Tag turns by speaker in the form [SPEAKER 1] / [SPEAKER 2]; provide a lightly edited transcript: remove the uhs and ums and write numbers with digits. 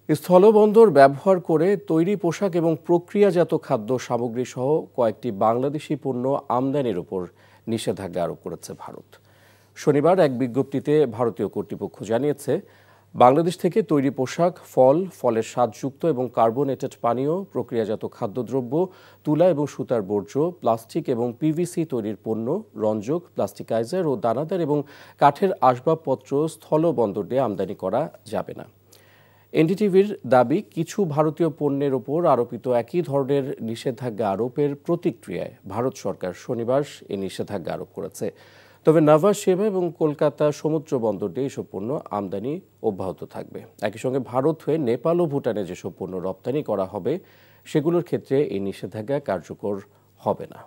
[SPEAKER 1] স্থলবন্দর ব্যবহার করে তৈরি পোশাক এবং প্রক্রিয়াজাত খাদ্য সামগ্রী সহ কয়েকটি বাংলাদেশি পণ্য আমদানির উপর নিষেধাজ্ঞা আরোপ করেছে ভারত। শনিবার এক বিজ্ঞপ্তিতে ভারতীয় কর্তৃপক্ষ জানিয়েছে, বাংলাদেশ থেকে তৈরি পোশাক, ফল, ফলের স্বাদযুক্ত এবং কার্বোনেটেড পানীয়, প্রক্রিয়াজাত খাদ্যদ্রব্য, তুলা এবং সুতার বর্জ্য, প্লাস্টিক এবং পিভিসি তৈরির পণ্য, রঞ্জক, প্লাস্টিকাইজার ও দানাদার এবং কাঠের আসবাবপত্র স্থলবন্দর দিয়ে আমদানি করা যাবে না। এনডিটিভির দাবি, কিছু ভারতীয় পণ্যের ওপর আরোপিত একই ধরনের নিষেধাজ্ঞা আরোপের প্রতিক্রিয়ায় ভারত সরকার শনিবার এই নিষেধাজ্ঞা আরোপ করেছে। তবে নাভা, সেবা এবং কলকাতা সমুদ্র বন্দর দিয়ে এসব পণ্য আমদানি অব্যাহত থাকবে। একই সঙ্গে ভারত হয়ে নেপাল ও ভুটানে যেসব পণ্য রপ্তানি করা হবে সেগুলোর ক্ষেত্রে এই নিষেধাজ্ঞা কার্যকর হবে না।